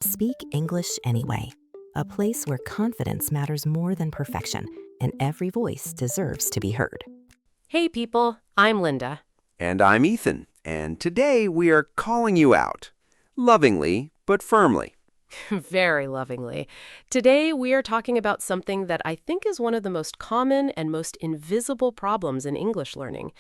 Speak English anyway, a place where confidence matters more than perfection, and every voice deserves to be heard. Hey people, I'm Linda. And I'm Ethan, and today we are calling you out. Lovingly, but firmly. Very lovingly. Today we are talking about something that I think is one of the most common and most invisible problems in English learning.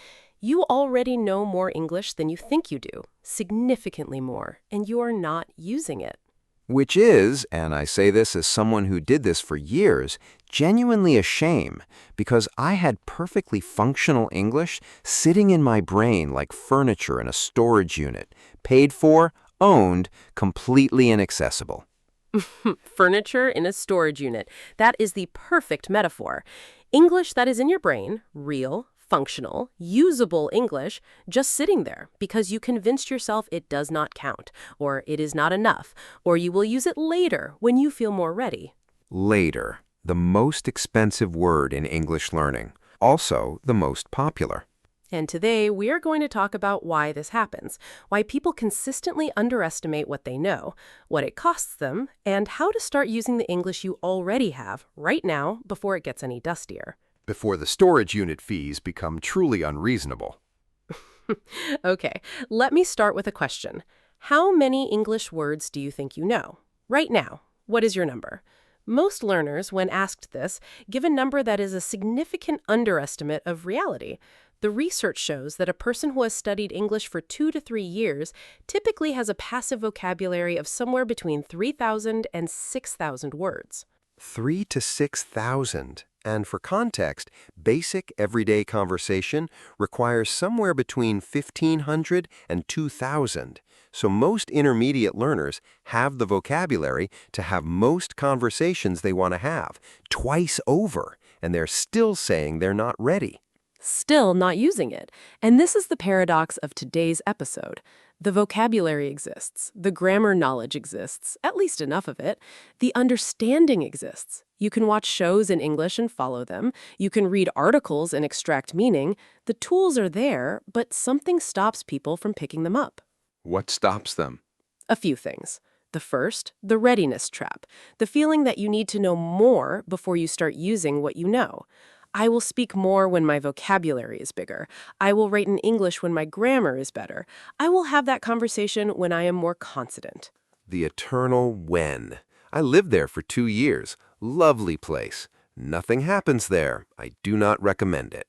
You already know more English than you think you do, significantly more, and you are not using it. Which is, and I say this as someone who did this for years, genuinely a shame, because I had perfectly functional English sitting in my brain like furniture in a storage unit, paid for, owned, completely inaccessible. Furniture in a storage unit. That is the perfect metaphor. English that is in your brain, real, functional, usable English, just sitting there because you convinced yourself it does not count, or it is not enough, or you will use it later when you feel more ready. Later, the most expensive word in English learning, also the most popular. And today we are going to talk about why this happens, why people consistently underestimate what they know, what it costs them, and how to start using the English you already have right now before it gets any dustier. Before the storage unit fees become truly unreasonable. Okay, let me start with a question. How many English words do you think you know? Right now, what is your number? Most learners, when asked this, give a number that is a significant underestimate of reality. The research shows that a person who has studied English for 2 to 3 years typically has a passive vocabulary of somewhere between 3,000 and 6,000 words. 3 to 6,000. And for context, basic everyday conversation requires somewhere between 1,500 and 2,000. So most intermediate learners have the vocabulary to have most conversations they want to have, twice over, and they're still saying they're not ready. Still not using it. And this is the paradox of today's episode. The vocabulary exists, the grammar knowledge exists, at least enough of it. The understanding exists. You can watch shows in English and follow them. You can read articles and extract meaning. The tools are there, but something stops people from picking them up. What stops them? A few things. The first, the readiness trap, the feeling that you need to know more before you start using what you know. I will speak more when my vocabulary is bigger. I will write in English when my grammar is better. I will have that conversation when I am more confident. The eternal when. I lived there for 2 years. Lovely place. Nothing happens there. I do not recommend it.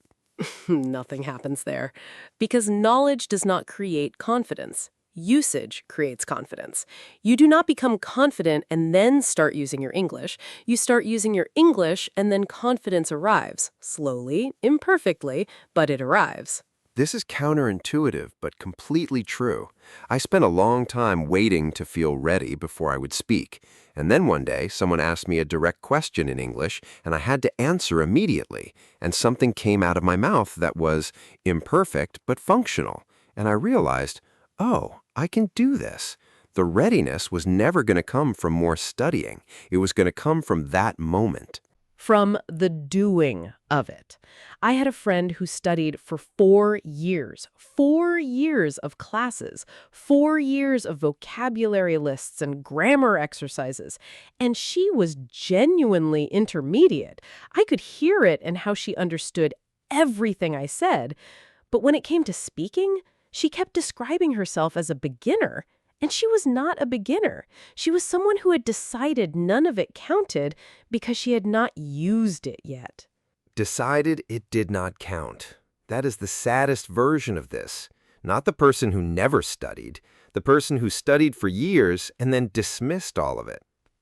Nothing happens there. Because knowledge does not create confidence. Usage creates confidence. You do not become confident and then start using your English. You start using your English and then confidence arrives. Slowly, imperfectly, but it arrives. This is counterintuitive, but completely true. I spent a long time waiting to feel ready before I would speak. And then one day, someone asked me a direct question in English, and I had to answer immediately. And something came out of my mouth that was imperfect, but functional. And I realized, oh, I can do this. The readiness was never going to come from more studying. It was going to come from that moment. From the doing of it. I had a friend who studied for 4 years. 4 years of classes. 4 years of vocabulary lists and grammar exercises. And she was genuinely intermediate. I could hear it and how she understood everything I said. But when it came to speaking, she kept describing herself as a beginner, and she was not a beginner. She was someone who had decided none of it counted because she had not used it yet. Decided it did not count. That is the saddest version of this. Not the person who never studied, the person who studied for years and then dismissed all of it.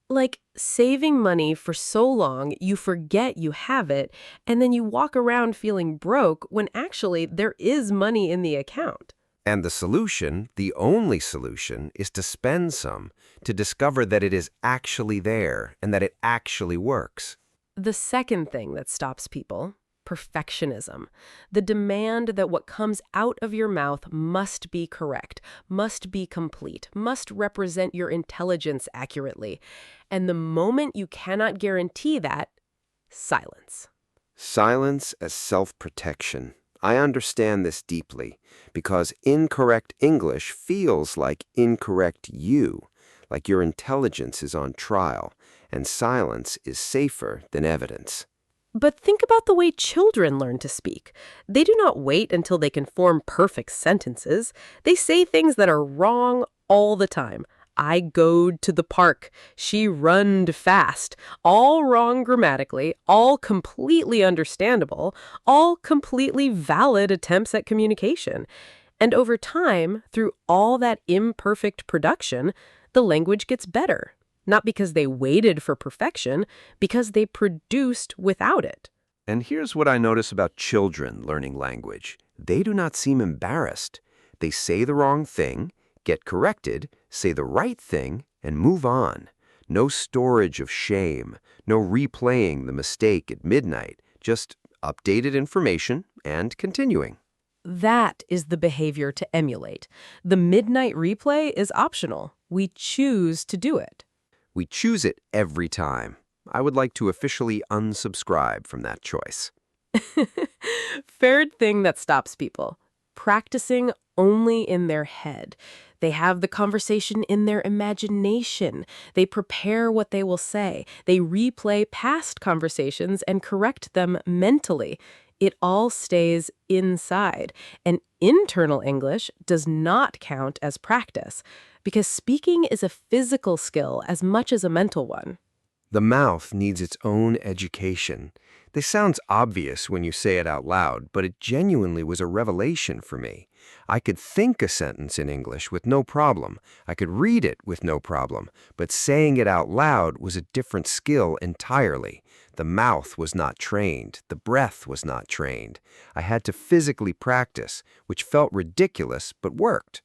Like saving money for so long you forget you have it, and then you walk around feeling broke when actually there is money in the account. And the solution, the only solution, is to spend some, to discover that it is actually there and that it actually works. The second thing that stops people, perfectionism. The demand that what comes out of your mouth must be correct, must be complete, must represent your intelligence accurately. And the moment you cannot guarantee that, silence. Silence as self-protection. I understand this deeply because incorrect English feels like incorrect you, like your intelligence is on trial, and silence is safer than evidence. But think about the way children learn to speak. They do not wait until they can form perfect sentences. They say things that are wrong all the time. I goed to the park. She runned fast. All wrong grammatically, all completely understandable, all completely valid attempts at communication. And over time, through all that imperfect production, the language gets better. Not because they waited for perfection, because they produced without it. And here's what I notice about children learning language. They do not seem embarrassed. They say the wrong thing, get corrected, say the right thing, and move on. No storage of shame, no replaying the mistake at midnight, just updated information and continuing. That is the behavior to emulate. The midnight replay is optional. We choose to do it. We choose it every time. I would like to officially unsubscribe from that choice. Third thing that stops people: practicing only in their head. They have the conversation in their imagination. They prepare what they will say. They replay past conversations and correct them mentally. It all stays inside. And internal English does not count as practice, because speaking is a physical skill as much as a mental one. The mouth needs its own education. This sounds obvious when you say it out loud, but it genuinely was a revelation for me. I could think a sentence in English with no problem. I could read it with no problem. But saying it out loud was a different skill entirely. The mouth was not trained. The breath was not trained. I had to physically practice, which felt ridiculous, but worked.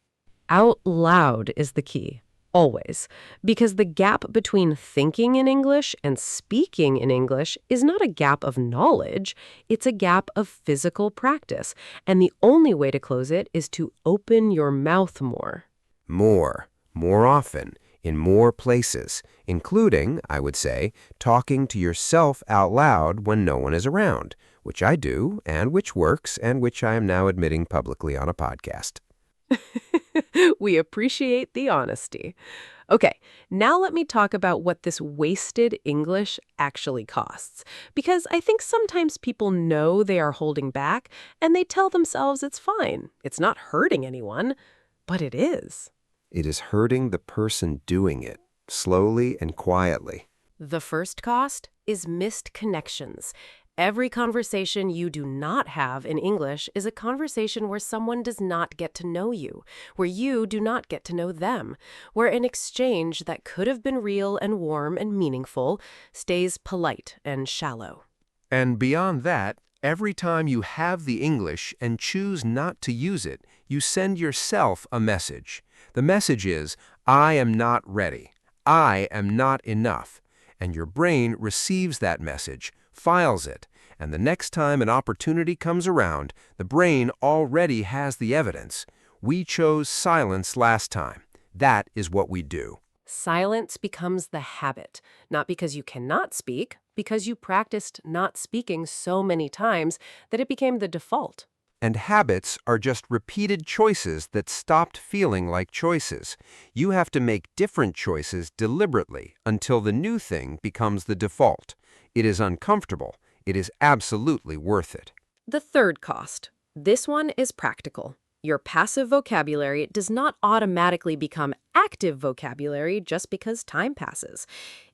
Out loud is the key. Always. Because the gap between thinking in English and speaking in English is not a gap of knowledge, it's a gap of physical practice. And the only way to close it is to open your mouth more. More often, in more places, including, I would say, talking to yourself out loud when no one is around, which I do, and which works, and which I am now admitting publicly on a podcast. We appreciate the honesty. Okay, now let me talk about what this wasted English actually costs. Because I think sometimes people know they are holding back, and they tell themselves it's fine. It's not hurting anyone, but it is. It is hurting the person doing it, slowly and quietly. The first cost is missed connections. Every conversation you do not have in English is a conversation where someone does not get to know you, where you do not get to know them, where an exchange that could have been real and warm and meaningful stays polite and shallow. And beyond that, every time you have the English and choose not to use it, you send yourself a message. The message is, I am not ready. I am not enough. And your brain receives that message, files it, and the next time an opportunity comes around, the brain already has the evidence. We chose silence last time. That is what we do. Silence becomes the habit, not because you cannot speak, because you practiced not speaking so many times that it became the default. And habits are just repeated choices that stopped feeling like choices. You have to make different choices deliberately until the new thing becomes the default. It is uncomfortable. It is absolutely worth it. The third cost. This one is practical. Your passive vocabulary does not automatically become active vocabulary just because time passes.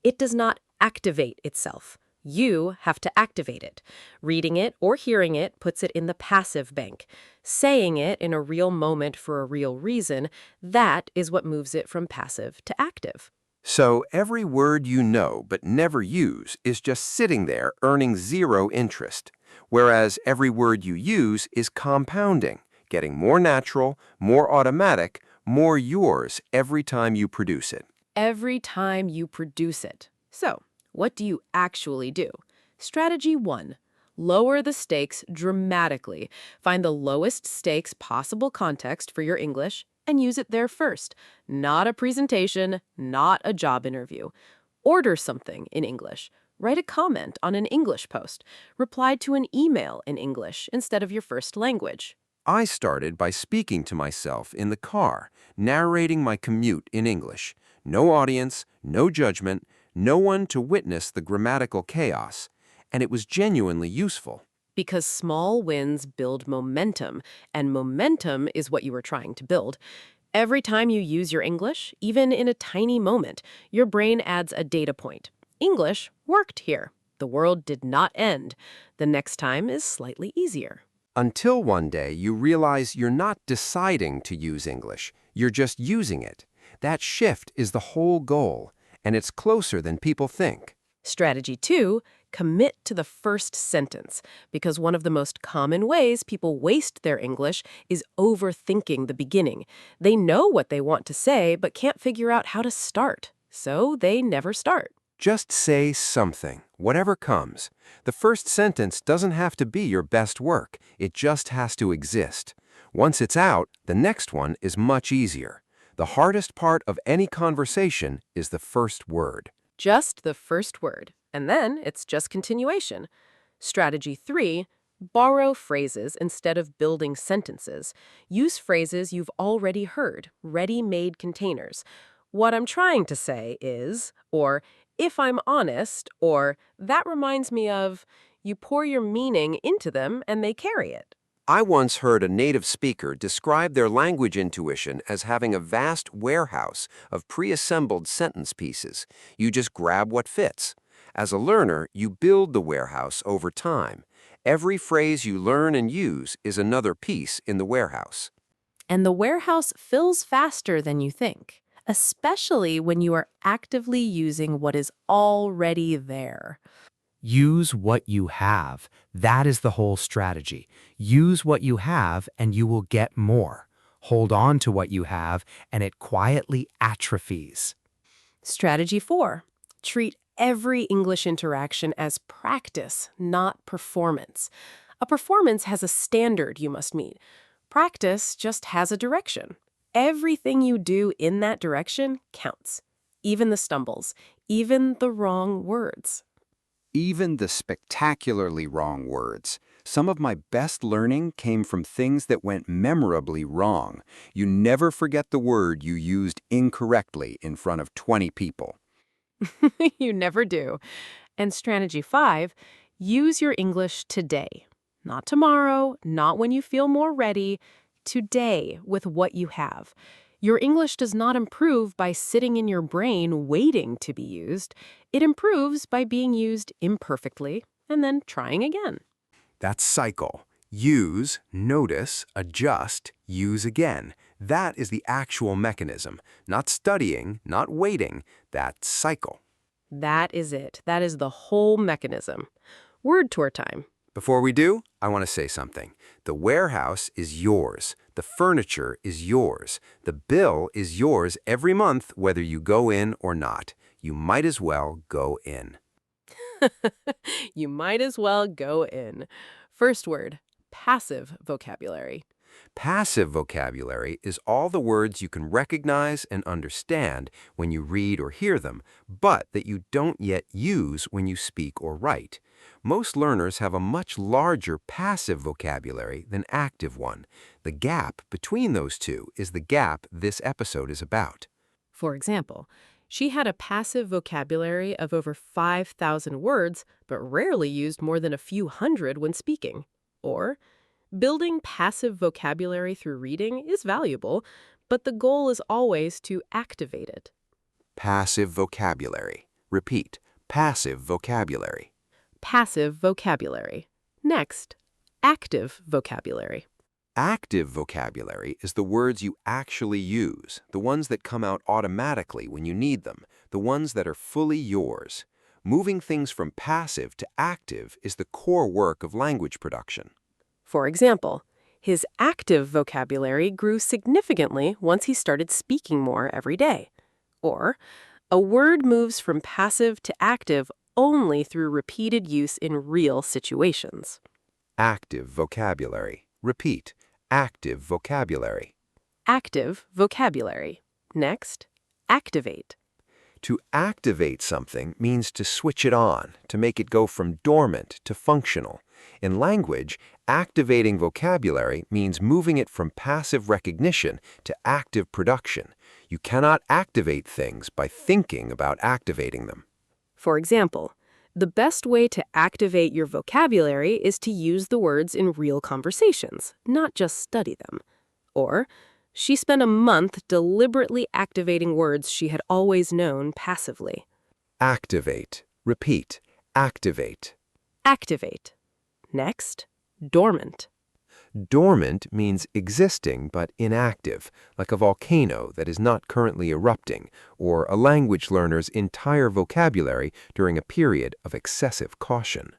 It does not activate itself. You have to activate it. Reading it or hearing it puts it in the passive bank. Saying it in a real moment for a real reason, that is what moves it from passive to active. So every word you know but never use is just sitting there earning zero interest, whereas every word you use is compounding, getting more natural, more automatic, more yours every time you produce it. Every time you produce it. So, what do you actually do? Strategy 1. Lower the stakes dramatically. Find the lowest stakes possible context for your English and use it there first. Not a presentation, not a job interview. Order something in English. Write a comment on an English post. Reply to an email in English instead of your first language. I started by speaking to myself in the car, narrating my commute in English. No audience, no judgment, no one to witness the grammatical chaos. And it was genuinely useful. Because small wins build momentum, and momentum is what you were trying to build. Every time you use your English, even in a tiny moment, your brain adds a data point. English worked here. The world did not end. The next time is slightly easier. Until one day you realize you're not deciding to use English, you're just using it. That shift is the whole goal, and it's closer than people think. Strategy 2, commit to the first sentence, because one of the most common ways people waste their English is overthinking the beginning. They know what they want to say, but can't figure out how to start, so they never start. Just say something, whatever comes. The first sentence doesn't have to be your best work. It just has to exist. Once it's out, the next one is much easier. The hardest part of any conversation is the first word. Just the first word, and then it's just continuation. Strategy 3, borrow phrases instead of building sentences. Use phrases you've already heard, ready-made containers. What I'm trying to say is, or if I'm honest, or that reminds me of, you pour your meaning into them and they carry it. I once heard a native speaker describe their language intuition as having a vast warehouse of pre-assembled sentence pieces. You just grab what fits. As a learner, you build the warehouse over time. Every phrase you learn and use is another piece in the warehouse. And the warehouse fills faster than you think, especially when you are actively using what is already there. Use what you have. That is the whole strategy. Use what you have and you will get more. Hold on to what you have and it quietly atrophies. Strategy 4, treat every English interaction as practice, not performance. A performance has a standard you must meet. Practice just has a direction. Everything you do in that direction counts. Even the stumbles, even the wrong words. Even the spectacularly wrong words. Some of my best learning came from things that went memorably wrong. You never forget the word you used incorrectly in front of 20 people. You never do. And strategy 5, use your English today. Not tomorrow, not when you feel more ready. Today with what you have. Your English does not improve by sitting in your brain waiting to be used. It improves by being used imperfectly and then trying again. That's cycle. Use, notice, adjust, use again. That is the actual mechanism. Not studying, not waiting. That's cycle. That is it. That is the whole mechanism. Word tour time. Before we do, I want to say something. The warehouse is yours. The furniture is yours. The bill is yours every month, whether you go in or not. You might as well go in. You might as well go in. First word, passive vocabulary. Passive vocabulary is all the words you can recognize and understand when you read or hear them, but that you don't yet use when you speak or write. Most learners have a much larger passive vocabulary than active one. The gap between those two is the gap this episode is about. For example, she had a passive vocabulary of over 5,000 words, but rarely used more than a few hundred when speaking. Or, building passive vocabulary through reading is valuable, but the goal is always to activate it. Passive vocabulary. Repeat, passive vocabulary. Passive vocabulary. Next, active vocabulary. Active vocabulary is the words you actually use, the ones that come out automatically when you need them, the ones that are fully yours. Moving things from passive to active is the core work of language production. For example, his active vocabulary grew significantly once he started speaking more every day. Or, a word moves from passive to active only through repeated use in real situations. Active vocabulary. Repeat, active vocabulary. Active vocabulary. Next, activate. To activate something means to switch it on, to make it go from dormant to functional. In language, activating vocabulary means moving it from passive recognition to active production. You cannot activate things by thinking about activating them. For example, the best way to activate your vocabulary is to use the words in real conversations, not just study them. Or, she spent a month deliberately activating words she had always known passively. Activate. Repeat. Activate. Activate. Next, dormant. Dormant means existing but inactive, like a volcano that is not currently erupting, or a language learner's entire vocabulary during a period of excessive caution.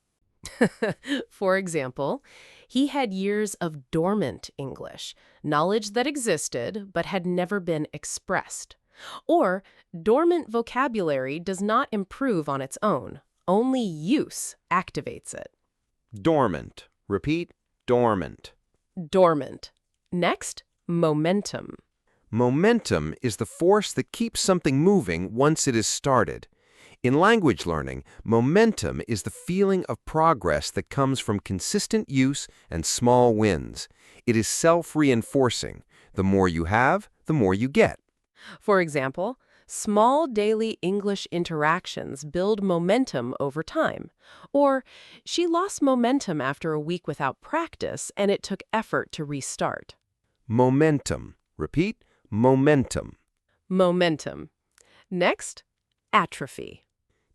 For example, he had years of dormant English, knowledge that existed but had never been expressed. Or, dormant vocabulary does not improve on its own. Only use activates it. Dormant. Repeat. Dormant. Dormant. Next, momentum. Momentum is the force that keeps something moving once it is started. In language learning, momentum is the feeling of progress that comes from consistent use and small wins. It is self-reinforcing. The more you have, the more you get. For example, small daily English interactions build momentum over time. Or, she lost momentum after a week without practice, and it took effort to restart. Momentum. Repeat. Momentum. Momentum. Next, atrophy.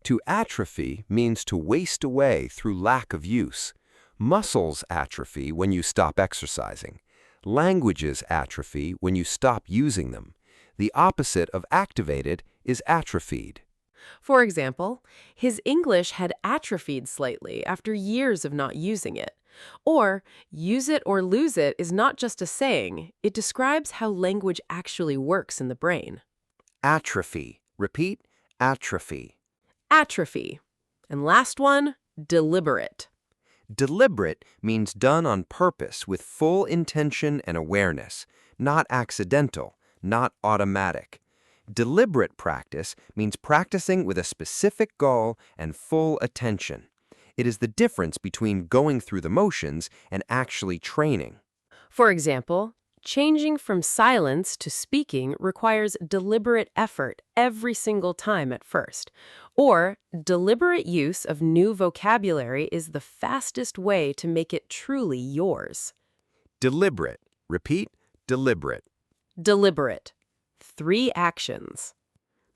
To atrophy means to waste away through lack of use. Muscles atrophy when you stop exercising. Languages atrophy when you stop using them. The opposite of activated is atrophied. For example, his English had atrophied slightly after years of not using it. Or, use it or lose it is not just a saying, it describes how language actually works in the brain. Atrophy. Repeat. Atrophy. Atrophy. And last one, deliberate. Deliberate means done on purpose with full intention and awareness, not accidental, not automatic. Deliberate practice means practicing with a specific goal and full attention. It is the difference between going through the motions and actually training. For example, changing from silence to speaking requires deliberate effort every single time at first. Or, deliberate use of new vocabulary is the fastest way to make it truly yours. Deliberate. Repeat. Deliberate. Deliberate. 3 actions.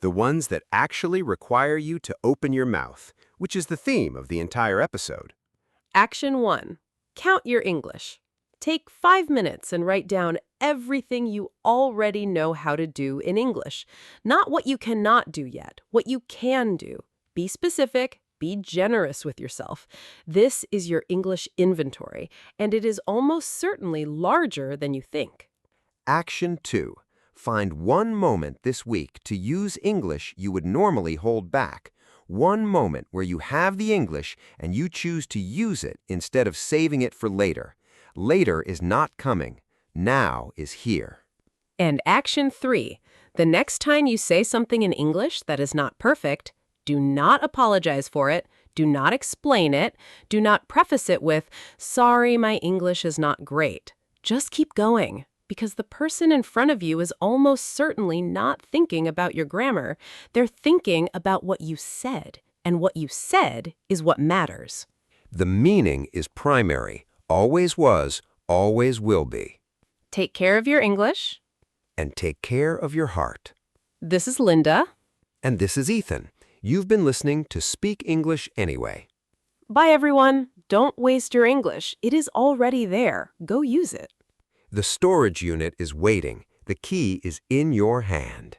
The ones that actually require you to open your mouth, which is the theme of the entire episode. Action 1. Count your English. Take 5 minutes and write down everything you already know how to do in English. Not what you cannot do yet, what you can do. Be specific, be generous with yourself. This is your English inventory, and it is almost certainly larger than you think. Action 2. Find one moment this week to use English you would normally hold back. One moment where you have the English and you choose to use it instead of saving it for later. Later is not coming. Now is here. And action 3. The next time you say something in English that is not perfect, do not apologize for it. Do not explain it. Do not preface it with, "Sorry, my English is not great." Just keep going, because the person in front of you is almost certainly not thinking about your grammar. They're thinking about what you said, and what you said is what matters. The meaning is primary, always was, always will be. Take care of your English. And take care of your heart. This is Linda. And this is Ethan. You've been listening to Speak English Anyway. Bye, everyone. Don't waste your English. It is already there. Go use it. The storage unit is waiting. The key is in your hand.